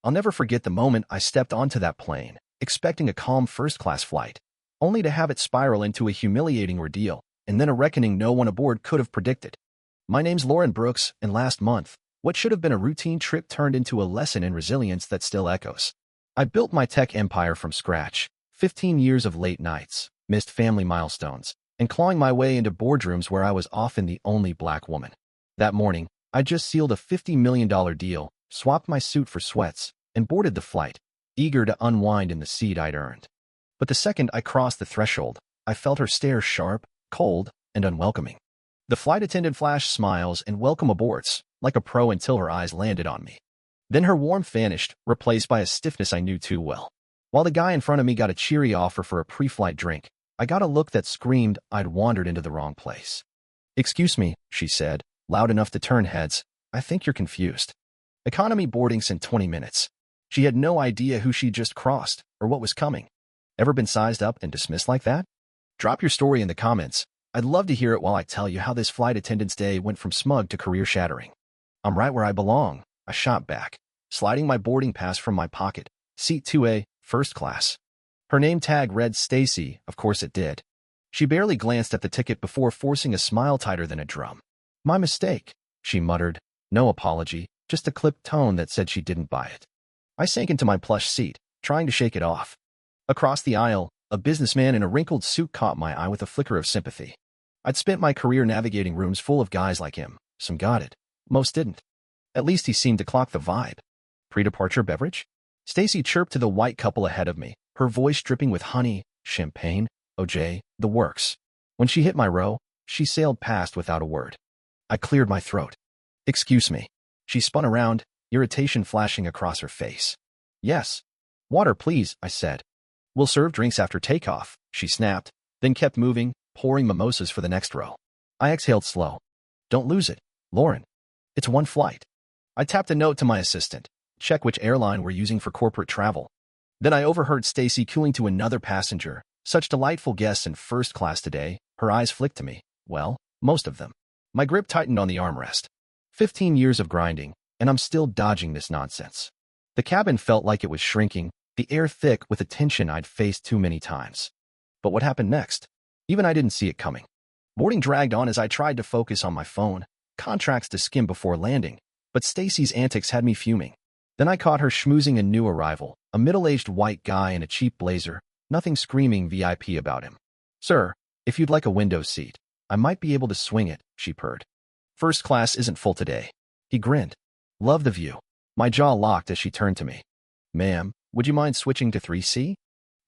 I'll never forget the moment I stepped onto that plane, expecting a calm first-class flight, only to have it spiral into a humiliating ordeal, and then a reckoning no one aboard could have predicted. My name's Lauren Brooks, and last month, what should have been a routine trip turned into a lesson in resilience that still echoes. I built my tech empire from scratch, 15 years of late nights, missed family milestones, and clawing my way into boardrooms where I was often the only black woman. That morning, I just sealed a $50 million deal, swapped my suit for sweats, and boarded the flight, eager to unwind in the seat I'd earned. But the second I crossed the threshold, I felt her stare sharp, cold, and unwelcoming. The flight attendant flashed smiles and welcome aborts, like a pro until her eyes landed on me. Then her warmth vanished, replaced by a stiffness I knew too well. While the guy in front of me got a cheery offer for a pre-flight drink, I got a look that screamed I'd wandered into the wrong place. "Excuse me," she said, loud enough to turn heads. "I think you're confused. Economy boarding's in 20 minutes. She had no idea who she'd just crossed or what was coming. Ever been sized up and dismissed like that? Drop your story in the comments. I'd love to hear it while I tell you how this flight attendant's day went from smug to career-shattering. I'm right where I belong, I shot back, sliding my boarding pass from my pocket. Seat 2A, first class. Her name tag read Stacy, of course it did. She barely glanced at the ticket before forcing a smile tighter than a drum. "My mistake," she muttered. No apology, just a clipped tone that said she didn't buy it. I sank into my plush seat, trying to shake it off. Across the aisle, a businessman in a wrinkled suit caught my eye with a flicker of sympathy. I'd spent my career navigating rooms full of guys like him. Some got it. Most didn't. At least he seemed to clock the vibe. "Pre-departure beverage?" Stacy chirped to the white couple ahead of me, her voice dripping with honey, champagne, OJ, the works. When she hit my row, she sailed past without a word. I cleared my throat. "Excuse me." She spun around, irritation flashing across her face. "Yes. Water, please," I said. "We'll serve drinks after takeoff," she snapped, then kept moving, pouring mimosas for the next row. I exhaled slow. "Don't lose it, Lauren. It's one flight." I tapped a note to my assistant. "Check which airline we're using for corporate travel." Then I overheard Stacy cooing to another passenger. "Such delightful guests in first class today." Her eyes flicked to me. Well, most of them. My grip tightened on the armrest. 15 years of grinding, and I'm still dodging this nonsense. The cabin felt like it was shrinking, the air thick with a tension I'd faced too many times. But what happened next? Even I didn't see it coming. Boarding dragged on as I tried to focus on my phone, contracts to skim before landing, but Stacy's antics had me fuming. Then I caught her schmoozing a new arrival, a middle-aged white guy in a cheap blazer, nothing screaming VIP about him. "Sir, if you'd like a window seat, I might be able to swing it," she purred. "First class isn't full today." He grinned. "Love the view." My jaw locked as she turned to me. "Ma'am, would you mind switching to 3C?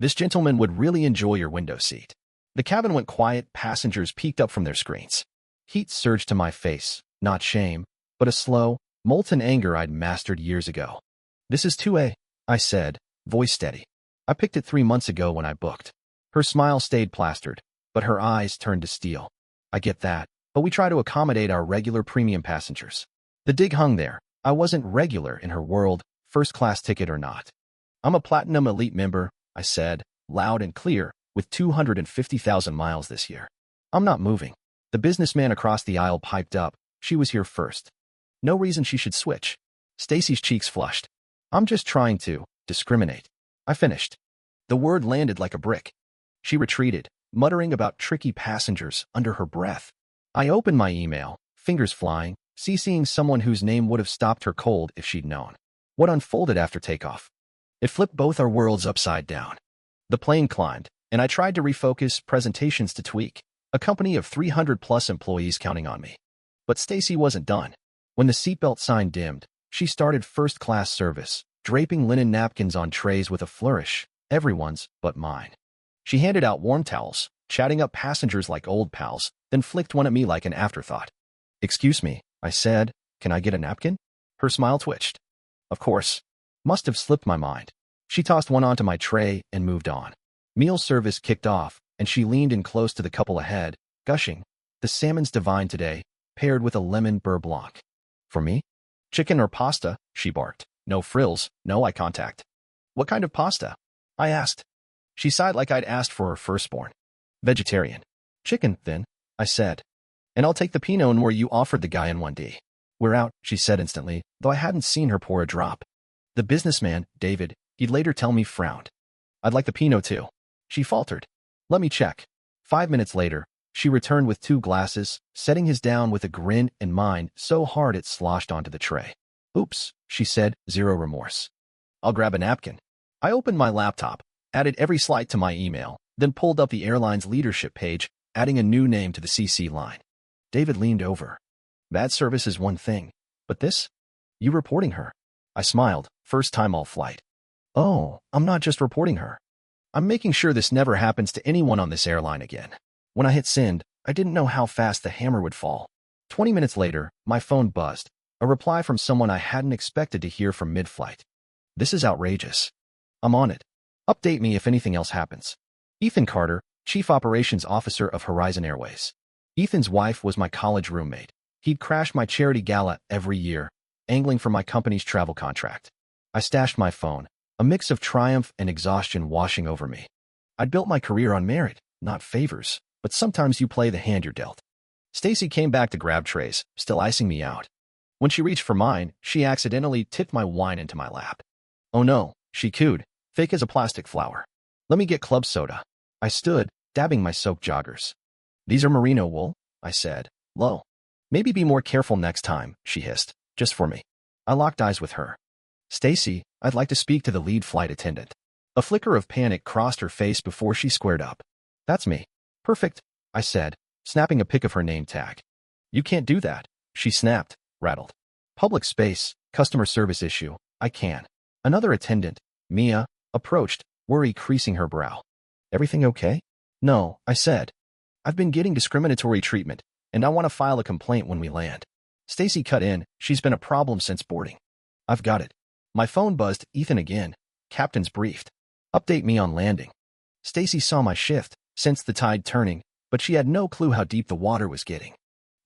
This gentleman would really enjoy your window seat." The cabin went quiet, passengers peeked up from their screens. Heat surged to my face, not shame, but a slow, molten anger I'd mastered years ago. "This is 2A, I said, voice steady. "I picked it 3 months ago when I booked." Her smile stayed plastered, but her eyes turned to steel. "I get that, but we try to accommodate our regular premium passengers." The dig hung there. I wasn't regular in her world, first-class ticket or not. "I'm a Platinum Elite member," I said, loud and clear, with 250,000 miles this year. "I'm not moving." The businessman across the aisle piped up. "She was here first. No reason she should switch." Stacy's cheeks flushed. "I'm just trying to discriminate." I finished. The word landed like a brick. She retreated, muttering about tricky passengers under her breath. I opened my email, fingers flying, CCing someone whose name would have stopped her cold if she'd known. What unfolded after takeoff? It flipped both our worlds upside down. The plane climbed, and I tried to refocus, presentations to tweak, a company of 300-plus employees counting on me. But Stacy wasn't done. When the seatbelt sign dimmed, she started first-class service, draping linen napkins on trays with a flourish, everyone's but mine. She handed out warm towels, chatting up passengers like old pals, then flicked one at me like an afterthought. "Excuse me," I said, "can I get a napkin?" Her smile twitched. Of course. Must have slipped my mind. She tossed one onto my tray and moved on. Meal service kicked off, and she leaned in close to the couple ahead, gushing. "The salmon's divine today, paired with a lemon beurre blanc." "For me?" "Chicken or pasta?" she barked. No frills, no eye contact. "What kind of pasta?" I asked. She sighed like I'd asked for her firstborn. "Vegetarian." "Chicken, then," I said. "And I'll take the Pinot Noir you offered the guy in 1D. "We're out," she said instantly, though I hadn't seen her pour a drop. The businessman, David, he'd later tell me, frowned. I'd like the Pinot too. She faltered. Let me check. 5 minutes later, she returned with 2 glasses, setting his down with a grin and mine so hard it sloshed onto the tray. Oops, she said, zero remorse. I'll grab a napkin. I opened my laptop, added every slide to my email, then pulled up the airline's leadership page, adding a new name to the CC line. David leaned over. Bad service is one thing, but this? You reporting her? I smiled, first time all flight. Oh, I'm not just reporting her. I'm making sure this never happens to anyone on this airline again. When I hit send, I didn't know how fast the hammer would fall. 20 minutes later, my phone buzzed, a reply from someone I hadn't expected to hear from mid-flight. This is outrageous. I'm on it. Update me if anything else happens. Ethan Carter, Chief Operations Officer of Horizon Airways. Ethan's wife was my college roommate. He'd crash my charity gala every year, angling for my company's travel contract. I stashed my phone, a mix of triumph and exhaustion washing over me. I'd built my career on merit, not favors, but sometimes you play the hand you're dealt. Stacy came back to grab trays, still icing me out. When she reached for mine, she accidentally tipped my wine into my lap. Oh no, she cooed, fake as a plastic flower. Let me get club soda. I stood, dabbing my soaked joggers. These are merino wool, I said, low. Maybe be more careful next time, she hissed, just for me. I locked eyes with her. Stacy, I'd like to speak to the lead flight attendant. A flicker of panic crossed her face before she squared up. That's me. Perfect, I said, snapping a pic of her name tag. You can't do that, she snapped, rattled. Public space, customer service issue, I can. Another attendant, Mia, approached, worry creasing her brow. Everything okay? No, I said. I've been getting discriminatory treatment, and I want to file a complaint when we land. Stacy cut in, she's been a problem since boarding. I've got it. My phone buzzed, Ethan again. Captain's briefed. Update me on landing. Stacy saw my shift, sensed the tide turning, but she had no clue how deep the water was getting.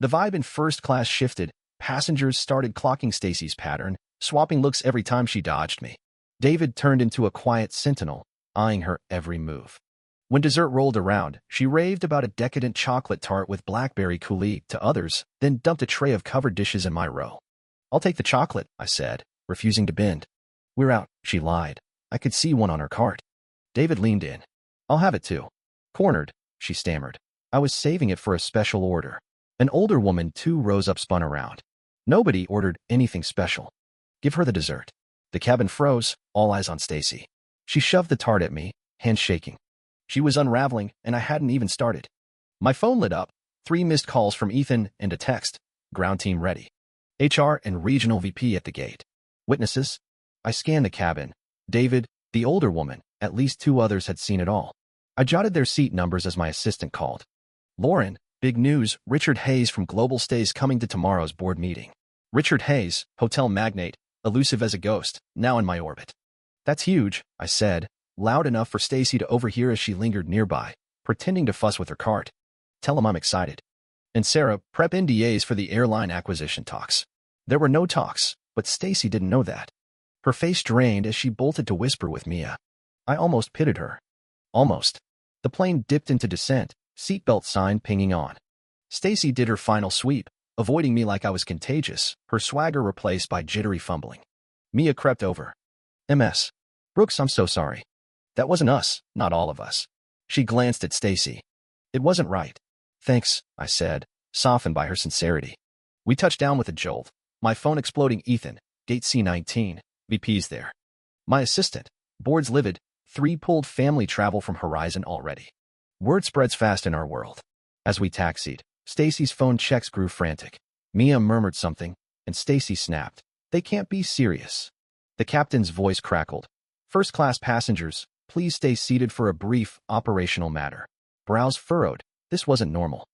The vibe in first class shifted. Passengers started clocking Stacy's pattern, swapping looks every time she dodged me. David turned into a quiet sentinel, eyeing her every move. When dessert rolled around, she raved about a decadent chocolate tart with blackberry coulis to others, then dumped a tray of covered dishes in my row. I'll take the chocolate, I said, refusing to bend. We're out, she lied. I could see one on her cart. David leaned in. I'll have it too. Cornered, she stammered. I was saving it for a special order. An older woman 2 rows up spun around. Nobody ordered anything special. Give her the dessert. The cabin froze, all eyes on Stacy. She shoved the tart at me, hands shaking. She was unraveling, and I hadn't even started. My phone lit up, 3 missed calls from Ethan and a text. Ground team ready. HR and regional VP at the gate. Witnesses? I scanned the cabin. David, the older woman, at least 2 others had seen it all. I jotted their seat numbers as my assistant called. Lauren, big news, Richard Hayes from Global Stays coming to tomorrow's board meeting. Richard Hayes, hotel magnate, elusive as a ghost, now in my orbit. That's huge, I said, loud enough for Stacy to overhear as she lingered nearby, pretending to fuss with her cart. Tell him I'm excited. And Sarah, prep NDAs for the airline acquisition talks. There were no talks, but Stacy didn't know that. Her face drained as she bolted to whisper with Mia. I almost pitted her. Almost. The plane dipped into descent, seatbelt sign pinging on. Stacy did her final sweep, avoiding me like I was contagious, her swagger replaced by jittery fumbling. Mia crept over. MS. Brooks, I'm so sorry. That wasn't us, not all of us. She glanced at Stacy. It wasn't right. Thanks, I said, softened by her sincerity. We touched down with a jolt, my phone exploding. Ethan, gate C19, VP's there. My assistant, board's livid, 3 pulled family travel from Horizon already. Word spreads fast in our world. As we taxied, Stacy's phone checks grew frantic. Mia murmured something, and Stacy snapped. They can't be serious. The captain's voice crackled. First-class passengers, please stay seated for a brief operational matter. Brows furrowed. This wasn't normal.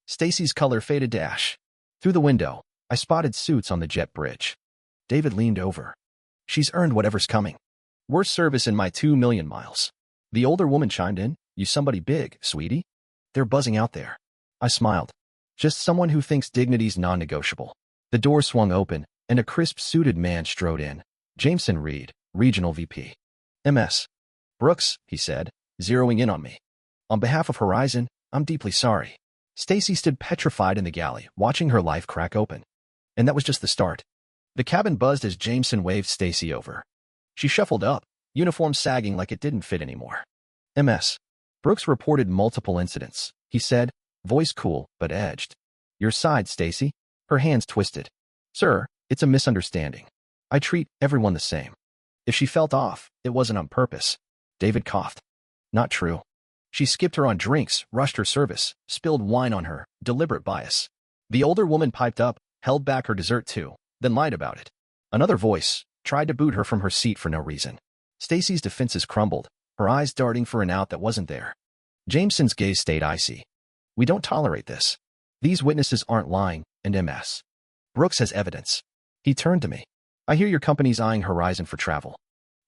Stacy's color faded to ash. Through the window, I spotted suits on the jet bridge. David leaned over. She's earned whatever's coming. Worst service in my 2 million miles. The older woman chimed in. You somebody big, sweetie? They're buzzing out there. I smiled. Just someone who thinks dignity's non-negotiable. The door swung open, and a crisp-suited man strode in. Jameson Reed, Regional VP. MS. Brooks, he said, zeroing in on me. On behalf of Horizon, I'm deeply sorry. Stacy stood petrified in the galley, watching her life crack open. And that was just the start. The cabin buzzed as Jameson waved Stacy over. She shuffled up, uniform sagging like it didn't fit anymore. MS. Brooks reported multiple incidents, he said, voice cool but edged. Your side, Stacy? Her hands twisted. Sir, it's a misunderstanding. I treat everyone the same. If she felt off, it wasn't on purpose. David coughed. Not true. She skipped her on drinks, rushed her service, spilled wine on her, deliberate bias. The older woman piped up, held back her dessert too, then lied about it. Another voice tried to boot her from her seat for no reason. Stacy's defenses crumbled, her eyes darting for an out that wasn't there. Jameson's gaze stayed icy. We don't tolerate this. These witnesses aren't lying, and MS. Brooks has evidence. He turned to me. I hear your company's eyeing Horizon for travel.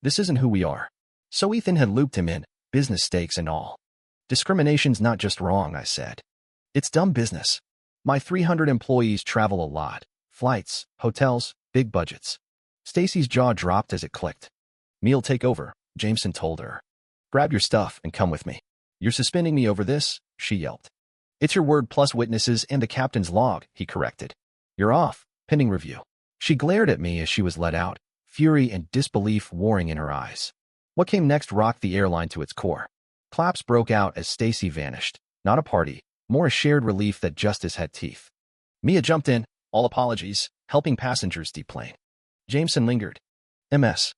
This isn't who we are. So Ethan had looped him in, business stakes and all. Discrimination's not just wrong, I said. It's dumb business. My 300 employees travel a lot. Flights, hotels, big budgets. Stacy's jaw dropped as it clicked. Me'll take over, Jameson told her. Grab your stuff and come with me. You're suspending me over this, she yelped. It's your word plus witnesses and the captain's log, he corrected. You're off, pending review. She glared at me as she was let out, fury and disbelief warring in her eyes. What came next rocked the airline to its core. Claps broke out as Stacy vanished. Not a party, more a shared relief that justice had teeth. Mia jumped in, all apologies, helping passengers deplane. Jameson lingered. MS.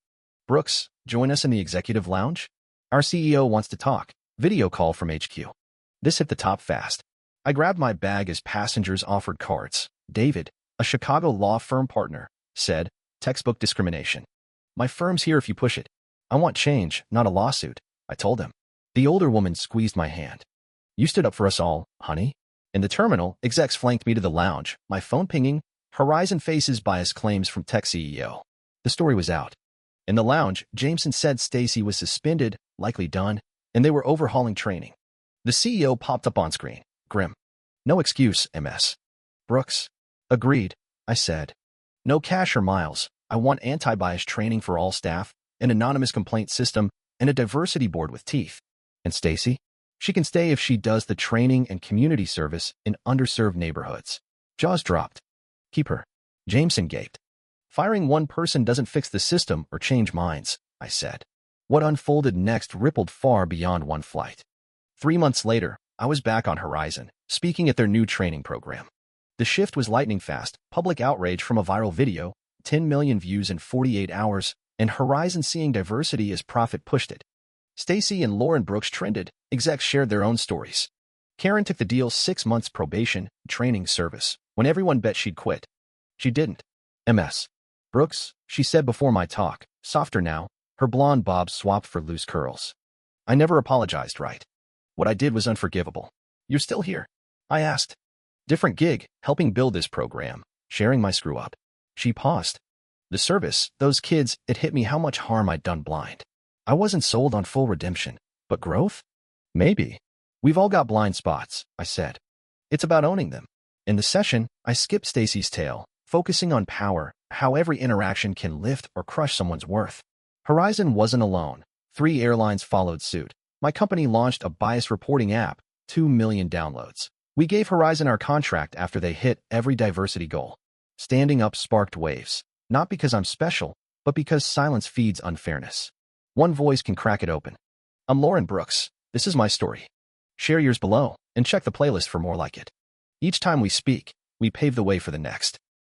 Brooks, join us in the executive lounge? Our CEO wants to talk. Video call from HQ. This hit the top fast. I grabbed my bag as passengers offered cards. David, a Chicago law firm partner, said, textbook discrimination. My firm's here if you push it. I want change, not a lawsuit, I told him. The older woman squeezed my hand. You stood up for us all, honey. In the terminal, execs flanked me to the lounge, my phone pinging, Horizon faces bias claims from tech CEO. The story was out. In the lounge, Jameson said Stacy was suspended, likely done, and they were overhauling training. The CEO popped up on screen, grim. No excuse, MS. Brooks. Agreed, I said. No cash or miles. I want anti-bias training for all staff, an anonymous complaint system, and a diversity board with teeth. And Stacy? She can stay if she does the training and community service in underserved neighborhoods. Jaws dropped. Keep her. Jameson gaped. Firing one person doesn't fix the system or change minds, I said. What unfolded next rippled far beyond one flight. 3 months later, I was back on Horizon, speaking at their new training program. The shift was lightning fast, public outrage from a viral video, 10 million views in 48 hours, and Horizon seeing diversity as profit pushed it. Stacy and Lauren Brooks trended, execs shared their own stories. Karen took the deal's 6 months probation, training service, when everyone bet she'd quit. She didn't. MS. Brooks, she said before my talk, softer now, her blonde bob swapped for loose curls. I never apologized, right? What I did was unforgivable. You're still here? I asked. Different gig, helping build this program, sharing my screw-up. She paused. The service, those kids, it hit me how much harm I'd done blind. I wasn't sold on full redemption, but growth? Maybe. We've all got blind spots, I said. It's about owning them. In the session, I skipped Stacy's tale, focusing on power, how every interaction can lift or crush someone's worth. Horizon wasn't alone. 3 airlines followed suit. My company launched a bias reporting app, 2 million downloads. We gave Horizon our contract after they hit every diversity goal. Standing up sparked waves, not because I'm special, but because silence feeds unfairness. One voice can crack it open. I'm Lauren Brooks. This is my story. Share yours below, and check the playlist for more like it. Each time we speak, we pave the way for the next.